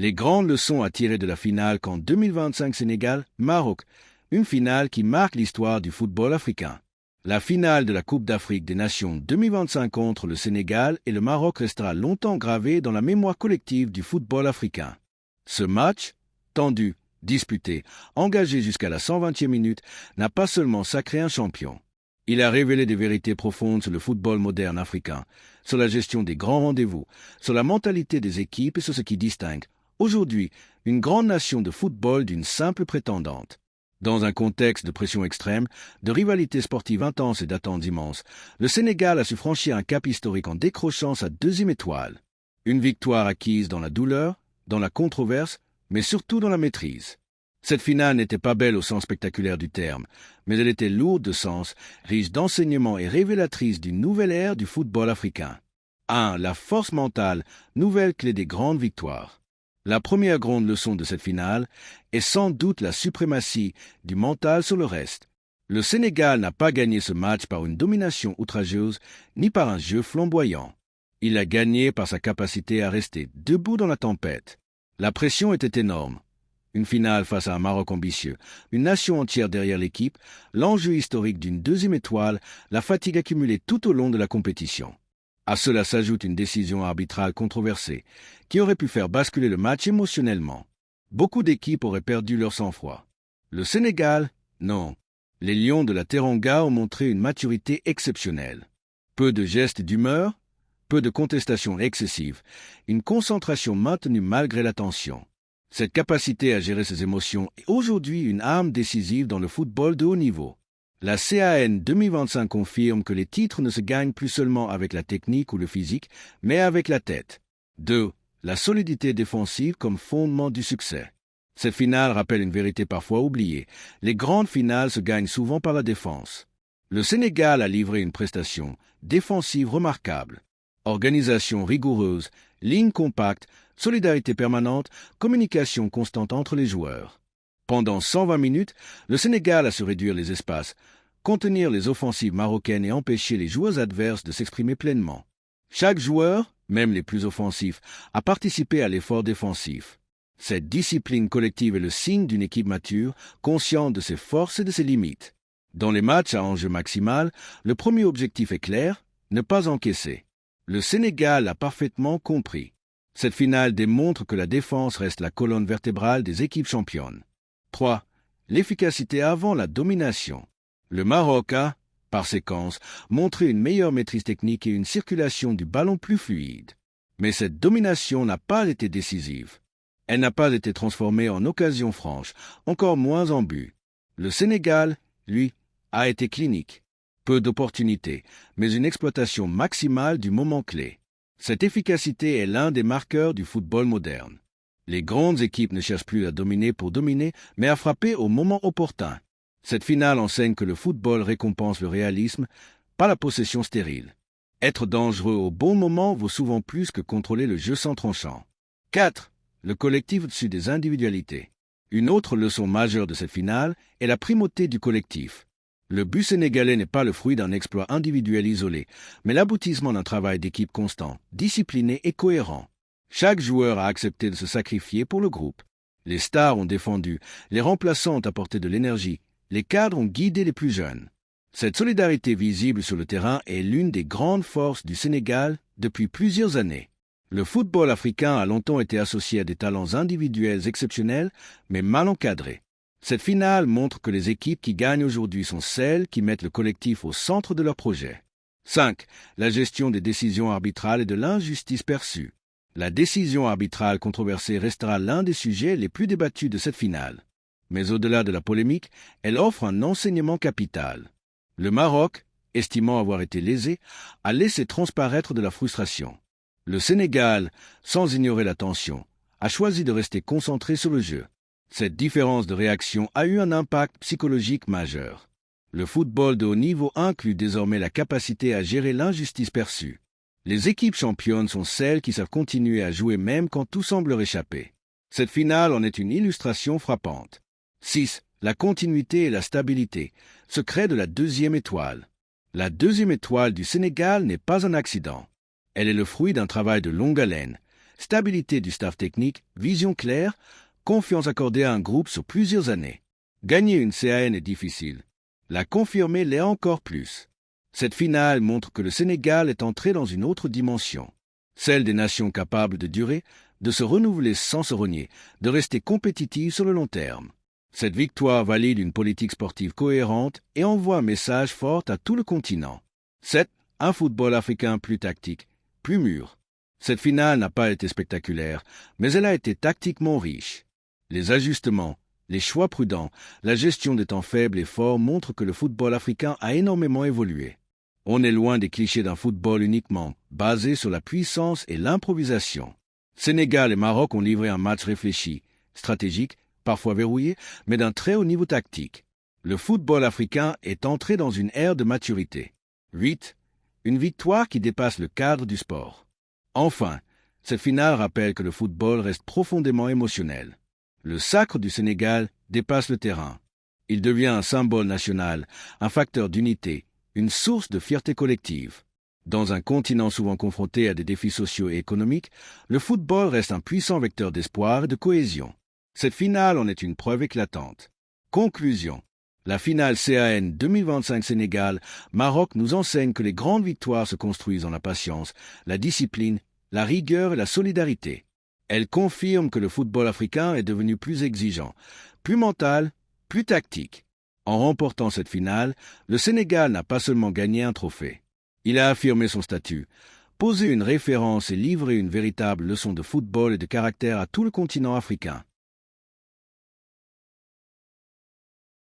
Les grandes leçons à tirer de la finale qu'en 2025 Sénégal-Maroc, une finale qui marque l'histoire du football africain. La finale de la Coupe d'Afrique des Nations 2025 contre le Sénégal et le Maroc restera longtemps gravée dans la mémoire collective du football africain. Ce match, tendu, disputé, engagé jusqu'à la 120e minute, n'a pas seulement sacré un champion. Il a révélé des vérités profondes sur le football moderne africain, sur la gestion des grands rendez-vous, sur la mentalité des équipes et sur ce qui distingue, aujourd'hui, une grande nation de football d'une simple prétendante. Dans un contexte de pression extrême, de rivalité sportive intense et d'attentes immenses, le Sénégal a su franchir un cap historique en décrochant sa deuxième étoile. Une victoire acquise dans la douleur, dans la controverse, mais surtout dans la maîtrise. Cette finale n'était pas belle au sens spectaculaire du terme, mais elle était lourde de sens, riche d'enseignements et révélatrice d'une nouvelle ère du football africain. 1. La force mentale, nouvelle clé des grandes victoires. La première grande leçon de cette finale est sans doute la suprématie du mental sur le reste. Le Sénégal n'a pas gagné ce match par une domination outrageuse ni par un jeu flamboyant. Il a gagné par sa capacité à rester debout dans la tempête. La pression était énorme. Une finale face à un Maroc ambitieux, une nation entière derrière l'équipe, l'enjeu historique d'une deuxième étoile, la fatigue accumulée tout au long de la compétition. À cela s'ajoute une décision arbitrale controversée, qui aurait pu faire basculer le match émotionnellement. Beaucoup d'équipes auraient perdu leur sang-froid. Le Sénégal, non. Les Lions de la Teranga ont montré une maturité exceptionnelle. Peu de gestes d'humeur, peu de contestations excessives, une concentration maintenue malgré la tension. Cette capacité à gérer ses émotions est aujourd'hui une arme décisive dans le football de haut niveau. La CAN 2025 confirme que les titres ne se gagnent plus seulement avec la technique ou le physique, mais avec la tête. 2. La solidité défensive comme fondement du succès. Cette finale rappelle une vérité parfois oubliée. Les grandes finales se gagnent souvent par la défense. Le Sénégal a livré une prestation défensive remarquable. Organisation rigoureuse, ligne compacte, solidarité permanente, communication constante entre les joueurs. Pendant 120 minutes, le Sénégal a su réduire les espaces, contenir les offensives marocaines et empêcher les joueurs adverses de s'exprimer pleinement. Chaque joueur, même les plus offensifs, a participé à l'effort défensif. Cette discipline collective est le signe d'une équipe mature, consciente de ses forces et de ses limites. Dans les matchs à enjeu maximal, le premier objectif est clair, ne pas encaisser. Le Sénégal l'a parfaitement compris. Cette finale démontre que la défense reste la colonne vertébrale des équipes championnes. 3. L'efficacité avant la domination. Le Maroc a, par séquence, montré une meilleure maîtrise technique et une circulation du ballon plus fluide. Mais cette domination n'a pas été décisive. Elle n'a pas été transformée en occasion franche, encore moins en but. Le Sénégal, lui, a été clinique. Peu d'opportunités, mais une exploitation maximale du moment clé. Cette efficacité est l'un des marqueurs du football moderne. Les grandes équipes ne cherchent plus à dominer pour dominer, mais à frapper au moment opportun. Cette finale enseigne que le football récompense le réalisme, pas la possession stérile. Être dangereux au bon moment vaut souvent plus que contrôler le jeu sans tranchant. 4. Le collectif au-dessus des individualités. Une autre leçon majeure de cette finale est la primauté du collectif. Le but sénégalais n'est pas le fruit d'un exploit individuel isolé, mais l'aboutissement d'un travail d'équipe constant, discipliné et cohérent. Chaque joueur a accepté de se sacrifier pour le groupe. Les stars ont défendu, les remplaçants ont apporté de l'énergie, les cadres ont guidé les plus jeunes. Cette solidarité visible sur le terrain est l'une des grandes forces du Sénégal depuis plusieurs années. Le football africain a longtemps été associé à des talents individuels exceptionnels, mais mal encadrés. Cette finale montre que les équipes qui gagnent aujourd'hui sont celles qui mettent le collectif au centre de leur projet. 5. La gestion des décisions arbitrales et de l'injustice perçue. La décision arbitrale controversée restera l'un des sujets les plus débattus de cette finale. Mais au-delà de la polémique, elle offre un enseignement capital. Le Maroc, estimant avoir été lésé, a laissé transparaître de la frustration. Le Sénégal, sans ignorer la tension, a choisi de rester concentré sur le jeu. Cette différence de réaction a eu un impact psychologique majeur. Le football de haut niveau inclut désormais la capacité à gérer l'injustice perçue. Les équipes championnes sont celles qui savent continuer à jouer même quand tout semble leur échapper. Cette finale en est une illustration frappante. 6. La continuité et la stabilité, secret de la deuxième étoile. La deuxième étoile du Sénégal n'est pas un accident. Elle est le fruit d'un travail de longue haleine. Stabilité du staff technique, vision claire, confiance accordée à un groupe sur plusieurs années. Gagner une CAN est difficile. La confirmer l'est encore plus. Cette finale montre que le Sénégal est entré dans une autre dimension. Celle des nations capables de durer, de se renouveler sans se renier, de rester compétitives sur le long terme. Cette victoire valide une politique sportive cohérente et envoie un message fort à tout le continent. C'est un football africain plus tactique, plus mûr. Cette finale n'a pas été spectaculaire, mais elle a été tactiquement riche. Les ajustements, les choix prudents, la gestion des temps faibles et forts montrent que le football africain a énormément évolué. On est loin des clichés d'un football uniquement basé sur la puissance et l'improvisation. Sénégal et Maroc ont livré un match réfléchi, stratégique, parfois verrouillé, mais d'un très haut niveau tactique. Le football africain est entré dans une ère de maturité. 8. Une victoire qui dépasse le cadre du sport. Enfin, cette finale rappelle que le football reste profondément émotionnel. Le sacre du Sénégal dépasse le terrain. Il devient un symbole national, un facteur d'unité, une source de fierté collective. Dans un continent souvent confronté à des défis sociaux et économiques, le football reste un puissant vecteur d'espoir et de cohésion. Cette finale en est une preuve éclatante. Conclusion. La finale CAN 2025 Sénégal-Maroc nous enseigne que les grandes victoires se construisent dans la patience, la discipline, la rigueur et la solidarité. Elle confirme que le football africain est devenu plus exigeant, plus mental, plus tactique. En remportant cette finale, le Sénégal n'a pas seulement gagné un trophée. Il a affirmé son statut, posé une référence et livré une véritable leçon de football et de caractère à tout le continent africain.